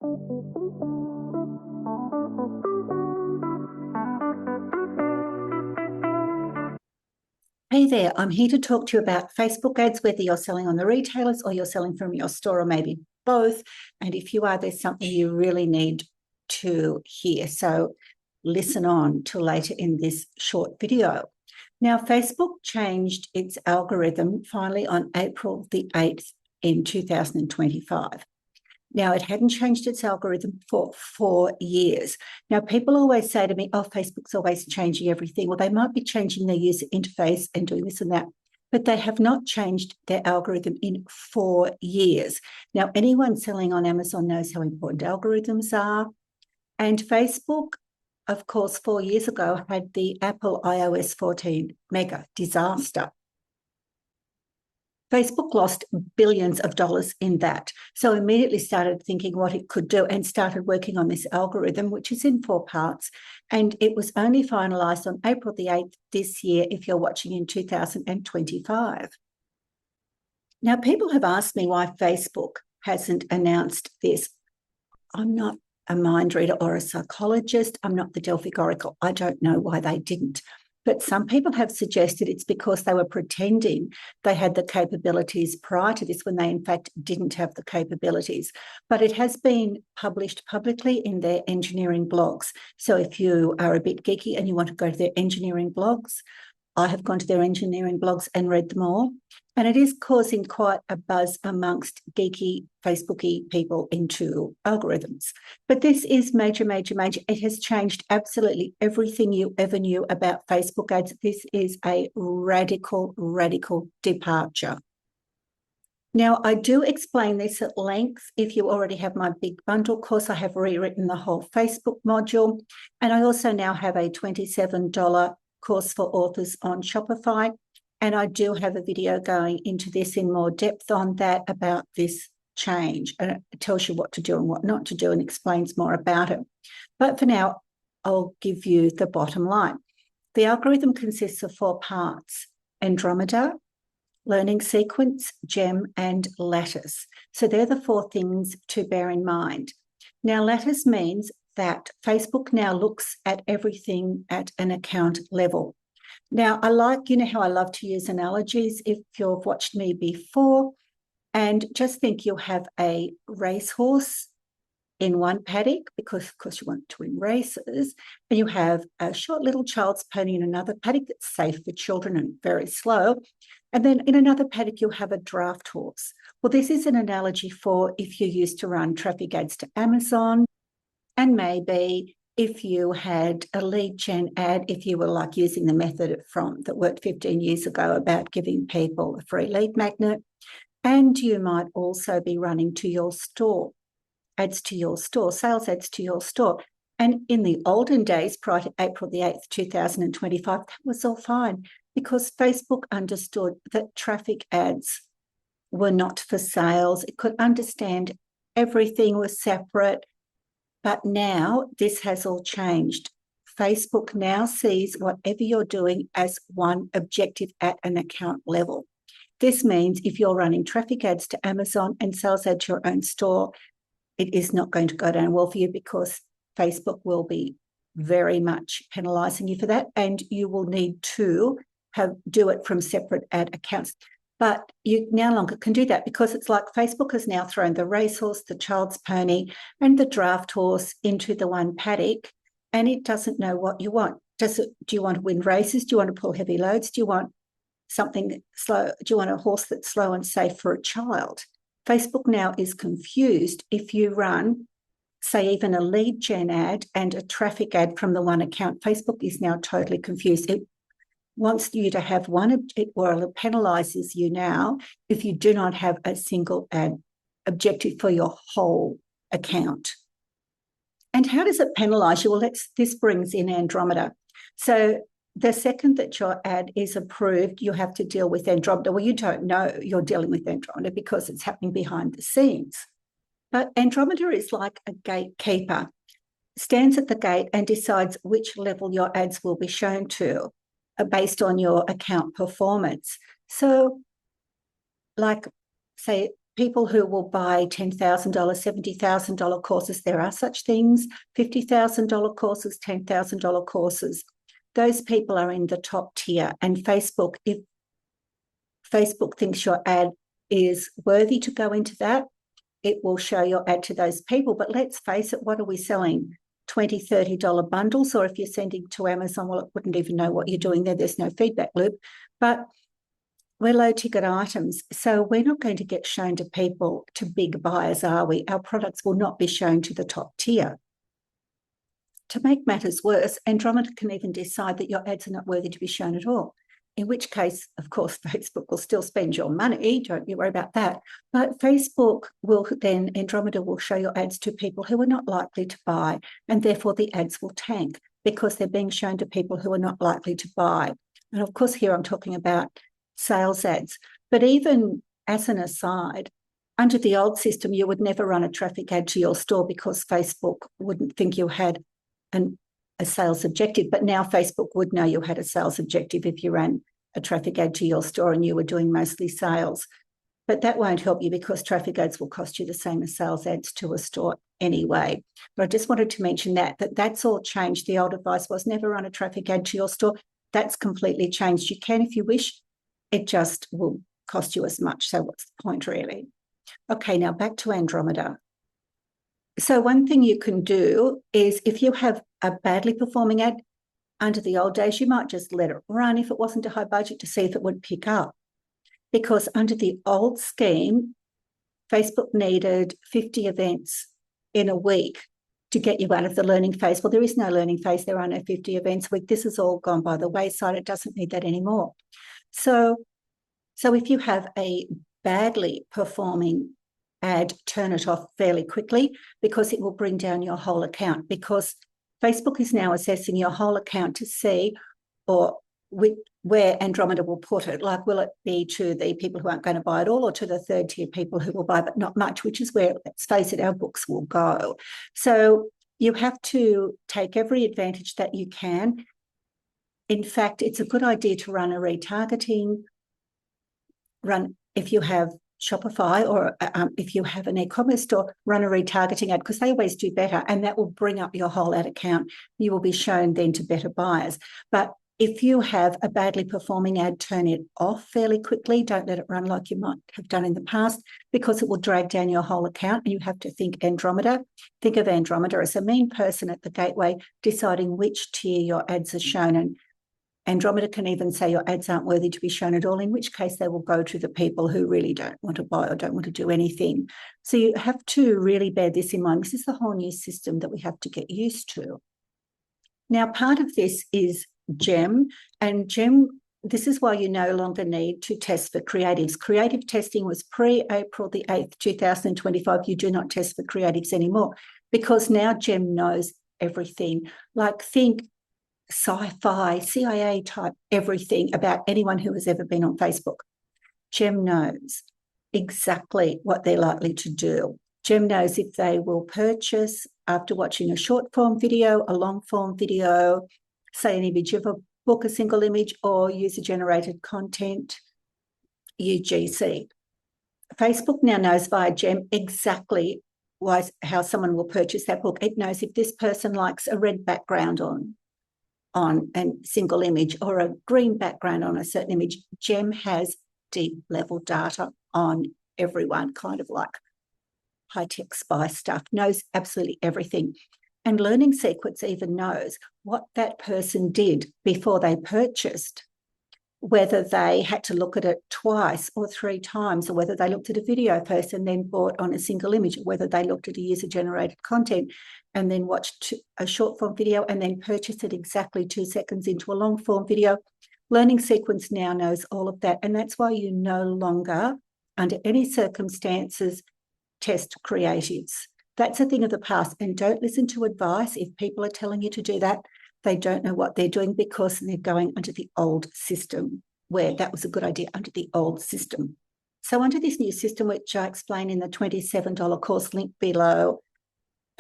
Hey there, I'm here to talk to you about Facebook ads, whether you're selling on the retailers or you're selling from your store or maybe both. And if you are, there's something you really need to hear. So listen on till later in this short video. Now, Facebook changed its algorithm finally on April the 8th in 2025. Now, it hadn't changed its algorithm for 4 years. Now, people always say to me, oh, Facebook's always changing everything. Well, they might be changing their user interface and doing this and that, but they have not changed their algorithm in 4 years. Now, anyone selling on Amazon knows how important algorithms are. And Facebook, of course, 4 years ago had the Apple iOS 14 mega disaster. Facebook lost billions of dollars in that. So immediately started thinking what it could do and started working on this algorithm, which is in 4 parts. And it was only finalized on April the 8th this year, if you're watching in 2025. Now, people have asked me why Facebook hasn't announced this. I'm not a mind reader or a psychologist. I'm not the Delphic Oracle. I don't know why they didn't. But some people have suggested it's because they were pretending they had the capabilities prior to this when they, in fact, didn't have the capabilities. But it has been published publicly in their engineering blogs. So if you are a bit geeky and you want to go to their engineering blogs, I have gone to their engineering blogs and read them all. And it is causing quite a buzz amongst geeky, Facebooky people into algorithms. But this is major, major, major. It has changed absolutely everything you ever knew about Facebook ads. This is a radical, radical departure. Now, I do explain this at length. If you already have my big bundle course, I have rewritten the whole Facebook module. And I also now have a $27 course for authors on Shopify. And I do have a video going into this in more depth on that about this change. And it tells you what to do and what not to do and explains more about it. But for now, I'll give you the bottom line. The algorithm consists of 4 parts: Andromeda, learning sequence, gem, and lattice. So they're the 4 things to bear in mind. Now, lattice means that Facebook now looks at everything at an account level. Now, you know how I love to use analogies if you've watched me before, and just think you'll have a racehorse in one paddock, because of course you want to win races, and you have a short little child's pony in another paddock that's safe for children and very slow. And then in another paddock, you'll have a draft horse. Well, this is an analogy for if you used to run traffic ads to Amazon, and maybe if you had a lead gen ad, if you were like using the method that worked 15 years ago about giving people a free lead magnet, and you might also be running to your store, ads to your store, sales ads to your store. And in the olden days, prior to April the 8th, 2025, that was all fine because Facebook understood that traffic ads were not for sales. It could understand everything was separate. But now this has all changed. Facebook now sees whatever you're doing as one objective at an account level. This means if you're running traffic ads to Amazon and sales ads to your own store, it is not going to go down well for you because Facebook will be very much penalizing you for that, and you will need to do it from separate ad accounts. But you no longer can do that because it's like Facebook has now thrown the racehorse, the child's pony, and the draft horse into the one paddock, and it doesn't know what you want. Do you want to win races? Do you want to pull heavy loads? Do you want something slow? Do you want a horse that's slow and safe for a child? Facebook now is confused if you run, say, even a lead gen ad and a traffic ad from the one account. Facebook is now totally confused. It wants you to have one, it penalizes you now if you do not have a single ad objective for your whole account. And how does it penalize you? Well, this brings in Andromeda. So the second that your ad is approved, you have to deal with Andromeda. Well, you don't know you're dealing with Andromeda because it's happening behind the scenes. But Andromeda is like a gatekeeper, stands at the gate and decides which level your ads will be shown to based on your account performance. So, like, say, people who will buy $10,000, $70,000 courses. There are such things, $50,000 courses, $10,000 courses. Those people are in the top tier. And Facebook, if Facebook thinks your ad is worthy to go into that, it will show your ad to those people. But let's face it, what are we selling? $20, $30 bundles, or if you're sending to Amazon, well, it wouldn't even know what you're doing there. There's no feedback loop. But we're low ticket items. So we're not going to get shown to people, to big buyers, are we? Our products will not be shown to the top tier. To make matters worse, Andromeda can even decide that your ads are not worthy to be shown at all. In which case, of course, Facebook will still spend your money. Don't you worry about that. But Facebook will then, Andromeda will show your ads to people who are not likely to buy. And therefore the ads will tank because they're being shown to people who are not likely to buy. And of course, here I'm talking about sales ads. But even as an aside, under the old system, you would never run a traffic ad to your store because Facebook wouldn't think you had a sales objective. But now Facebook would know you had a sales objective if you ran a traffic ad to your store and you were doing mostly sales. But that won't help you because traffic ads will cost you the same as sales ads to a store anyway. But I just wanted to mention that's all changed. The old advice was never run a traffic ad to your store. That's completely changed. You can if you wish. It just will cost you as much. So what's the point, really? Okay, now back to Andromeda. So one thing you can do is if you have a badly performing ad, under the old days, you might just let it run if it wasn't a high budget to see if it would pick up. Because under the old scheme, Facebook needed 50 events in a week to get you out of the learning phase. Well, there is no learning phase. There are no 50 events a week. This has all gone by the wayside. It doesn't need that anymore. So if you have a badly performing ad, turn it off fairly quickly because it will bring down your whole account, because Facebook is now assessing your whole account to see where Andromeda will put it. Like, will it be to the people who aren't going to buy at all or to the third tier people who will buy but not much, which is where, let's face it, our books will go. So you have to take every advantage that you can. In fact, it's a good idea to run a retargeting, if you have Shopify or if you have an e-commerce store, run a retargeting ad because they always do better, and that will bring up your whole ad account. You will be shown then to better buyers. But if you have a badly performing ad, turn it off fairly quickly. Don't let it run like you might have done in the past because it will drag down your whole account, and you have to think Andromeda. Think of Andromeda as a mean person at the gateway deciding which tier your ads are shown. And Andromeda can even say your ads aren't worthy to be shown at all, in which case they will go to the people who really don't want to buy or don't want to do anything. So you have to really bear this in mind. This is the whole new system that we have to get used to. Now, part of this is GEM, and GEM, this is why you no longer need to test for creatives. Creative testing was pre-April the 8th, 2025. You do not test for creatives anymore because now GEM knows everything. Like, think sci-fi, CIA type everything about anyone who has ever been on Facebook. GEM knows exactly what they're likely to do. GEM knows if they will purchase after watching a short form video, a long form video, say an image of a book, a single image, or user-generated content, UGC. Facebook now knows via GEM exactly how someone will purchase that book. It knows if this person likes a red background on a single image or a green background on a certain image. GEM has deep level data on everyone, kind of like high-tech spy stuff, knows absolutely everything. And Learning Sequence even knows what that person did before they purchased, whether they had to look at it twice or 3 times, or whether they looked at a video first and then bought on a single image, or whether they looked at a user-generated content and then watched a short-form video and then purchased it exactly 2 seconds into a long-form video. Learning Sequence now knows all of that, and that's why you no longer, under any circumstances, test creatives. That's a thing of the past, and don't listen to advice. If people are telling you to do that, they don't know what they're doing because they're going under the old system, where that was a good idea, under the old system. So under this new system, which I explain in the $27 course link below,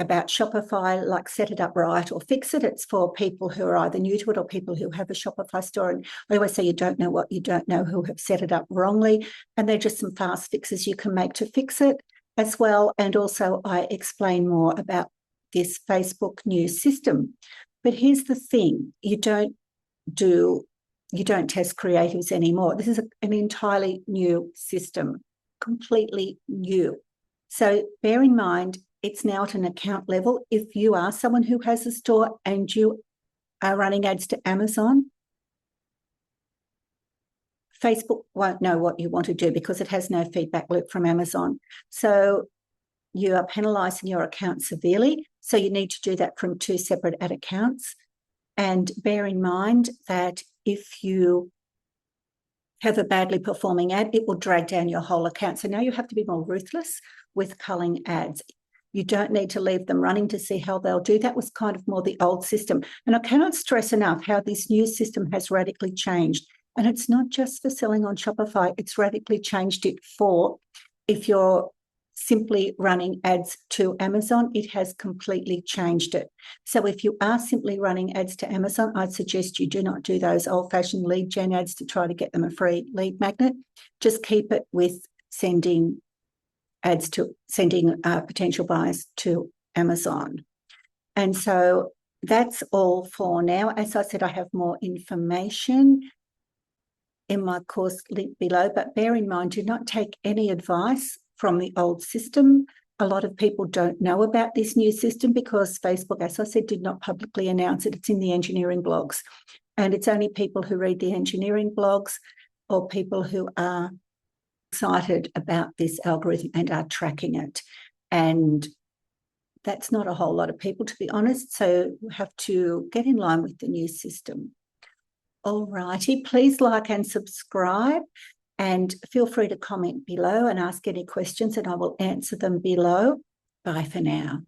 about Shopify, like set it up right or fix it. It's for people who are either new to it or people who have a Shopify store. And I always say you don't know what you don't know who have set it up wrongly. And they're just some fast fixes you can make to fix it as well. And also I explain more about this Facebook news system. But here's the thing, you don't test creatives anymore. This is an entirely new system, completely new. So bear in mind, it's now at an account level. If you are someone who has a store and you are running ads to Amazon, Facebook won't know what you want to do because it has no feedback loop from Amazon. So you are penalising your account severely. So you need to do that from 2 separate ad accounts. And bear in mind that if you have a badly performing ad, it will drag down your whole account. So now you have to be more ruthless with culling ads. You don't need to leave them running to see how they'll do. That was kind of more the old system. And I cannot stress enough how this new system has radically changed. And it's not just for selling on Shopify, it's radically changed it for if you're simply running ads to Amazon, it has completely changed it. So if you are simply running ads to Amazon, I'd suggest you do not do those old-fashioned lead gen ads to try to get them a free lead magnet. Just keep it with sending potential buyers to Amazon. And so that's all for now. As I said, I have more information in my course link below, but bear in mind, do not take any advice from the old system. A lot of people don't know about this new system because Facebook, as I said, did not publicly announce it. It's in the engineering blogs. And it's only people who read the engineering blogs or people who are excited about this algorithm and are tracking it. And that's not a whole lot of people, to be honest. So we have to get in line with the new system. All righty, please like and subscribe and feel free to comment below and ask any questions and I will answer them below. Bye for now.